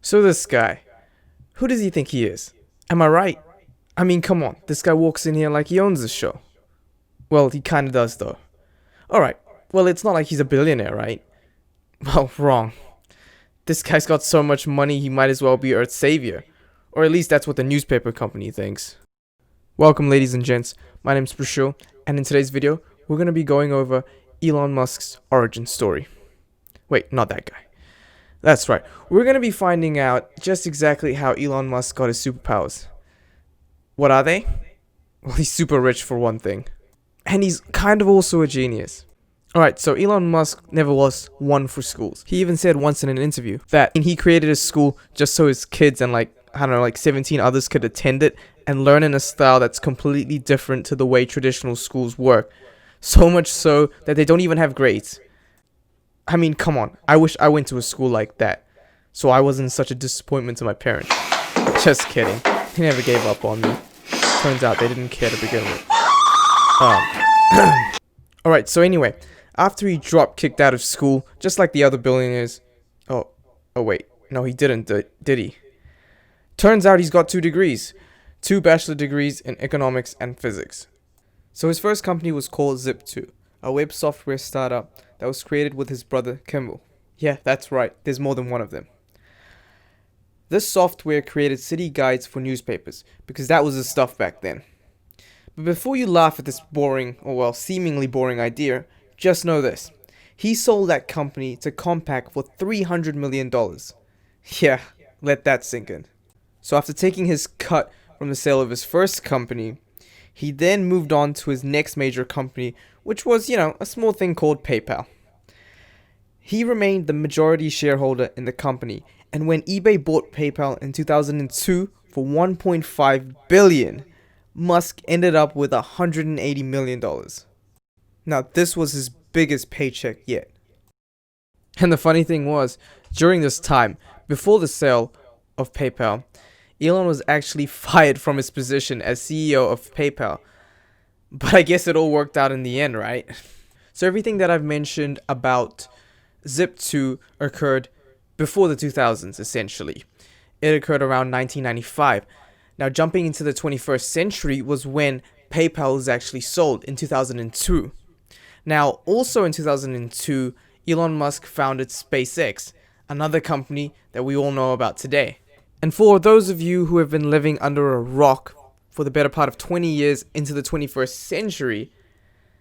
So this guy, who does he think he is? Am I right? I mean, come on, this guy walks in here like he owns the show. Well, he kinda does though. Alright, well, it's not like he's a billionaire, right? Well, wrong. This guy's got so much money he might as well be Earth's savior. Or at least that's what the newspaper company thinks. Welcome, ladies and gents, my name's Prashil, and in today's video, we're gonna be going over Elon Musk's origin story. Wait, not that guy. That's right, we're gonna be finding out just exactly how Elon Musk got his superpowers. What are they? Well, he's super rich for one thing. And he's kind of also a genius. Alright, so Elon Musk never was one for schools. He even said once in an interview that he created a school just so his kids and I don't know, 17 others could attend it and learn in a style that's completely different to the way traditional schools work. So much so that they don't even have grades. I mean, come on, I wish I went to a school like that, so I wasn't such a disappointment to my parents. Just kidding. They never gave up on me. Turns out they didn't care to begin with. Alright, so anyway, after he dropped kicked out of school, just like the other billionaires. Oh wait, no he didn't, did he? Turns out he's got 2 degrees. 2 bachelor degrees in economics and physics. So his first company was called Zip2, a web software startup that was created with his brother Kimball. Yeah, that's right, there's more than one of them. This software created city guides for newspapers, because that was the stuff back then. But before you laugh at this boring, or well, seemingly boring idea, just know this. He sold that company to Compaq for $300 million. Yeah, let that sink in. So after taking his cut from the sale of his first company, he then moved on to his next major company, which was, a small thing called PayPal. He remained the majority shareholder in the company, and when eBay bought PayPal in 2002 for $1.5 billion, Musk ended up with $180 million. Now, this was his biggest paycheck yet. And the funny thing was, during this time, before the sale of PayPal, Elon was actually fired from his position as CEO of PayPal. But I guess it all worked out in the end, right? So everything that I've mentioned about Zip2 occurred before the 2000s, essentially. It occurred around 1995. Now, jumping into the 21st century was when PayPal was actually sold in 2002. Now, also in 2002, Elon Musk founded SpaceX, another company that we all know about today. And for those of you who have been living under a rock for the better part of 20 years into the 21st century,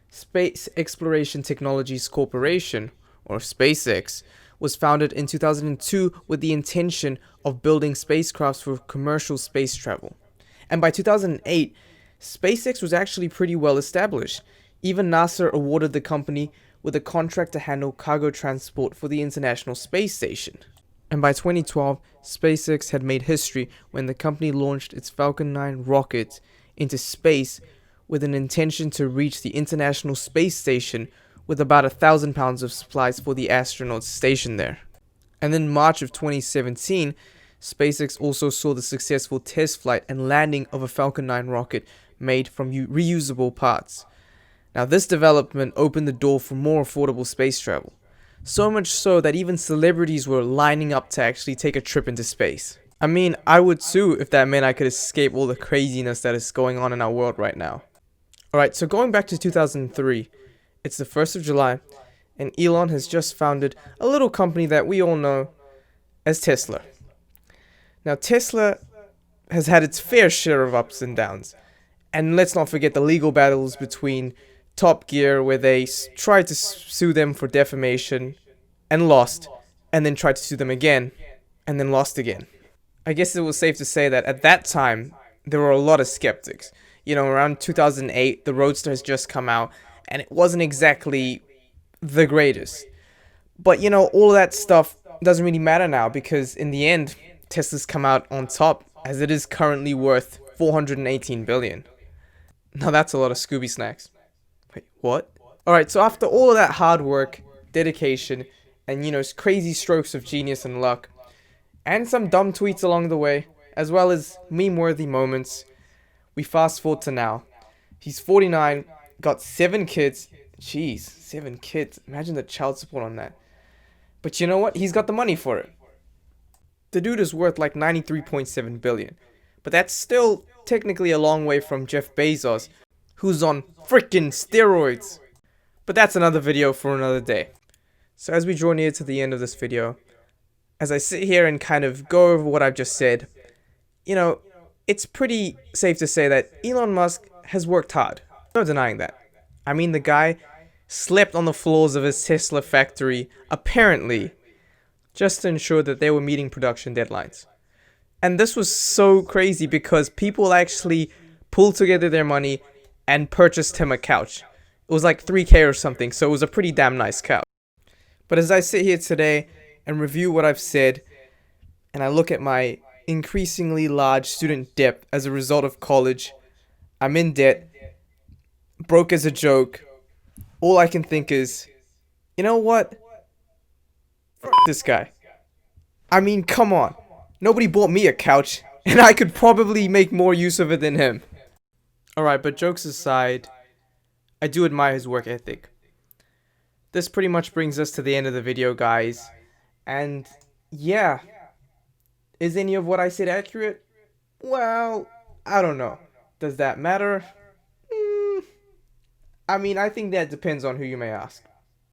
Space Exploration Technologies Corporation, or SpaceX, was founded in 2002 with the intention of building spacecrafts for commercial space travel. And by 2008, SpaceX was actually pretty well established. Even NASA awarded the company with a contract to handle cargo transport for the International Space Station. And by 2012, SpaceX had made history when the company launched its Falcon 9 rocket into space with an intention to reach the International Space Station with about 1,000 pounds of supplies for the astronauts stationed there. And in March of 2017, SpaceX also saw the successful test flight and landing of a Falcon 9 rocket made from reusable parts. Now, this development opened the door for more affordable space travel. So much so that even celebrities were lining up to actually take a trip into space. I mean, I would too if that meant I could escape all the craziness that is going on in our world right now. Alright, so going back to 2003, it's the 1st of July, and Elon has just founded a little company that we all know as Tesla. Now, Tesla has had its fair share of ups and downs. And let's not forget the legal battles between Top Gear, where they tried to sue them for defamation and lost, and then tried to sue them again, and then lost again. I guess it was safe to say that at that time, there were a lot of skeptics. Around 2008, the Roadster has just come out, and it wasn't exactly the greatest. But, all of that stuff doesn't really matter now, because in the end, Tesla's come out on top, as it is currently worth $418 billion. Now that's a lot of Scooby snacks. Wait, what? Alright, so after all of that hard work, dedication, and crazy strokes of genius and luck, and some dumb tweets along the way, as well as meme-worthy moments, we fast forward to now. He's 49, got 7 kids. Jeez, 7 kids. Imagine the child support on that. But you know what? He's got the money for it. The dude is worth like 93.7 billion. But that's still technically a long way from Jeff Bezos, who's on freaking steroids. But that's another video for another day. So as we draw near to the end of this video, as I sit here and kind of go over what I've just said, it's pretty safe to say that Elon Musk has worked hard. No denying that. I mean, the guy slept on the floors of his Tesla factory, apparently, just to ensure that they were meeting production deadlines. And this was so crazy because people actually pulled together their money and purchased him a couch. It was like 3K or something, so it was a pretty damn nice couch. But as I sit here today and review what I've said, and I look at my increasingly large student debt as a result of college, I'm in debt, broke as a joke, all I can think is, you know what? F this guy. I mean, come on. Nobody bought me a couch, and I could probably make more use of it than him. Alright, but jokes aside, I do admire his work ethic. This pretty much brings us to the end of the video, guys. And yeah, is any of what I said accurate? Well, I don't know. Does that matter? I mean, I think that depends on who you may ask.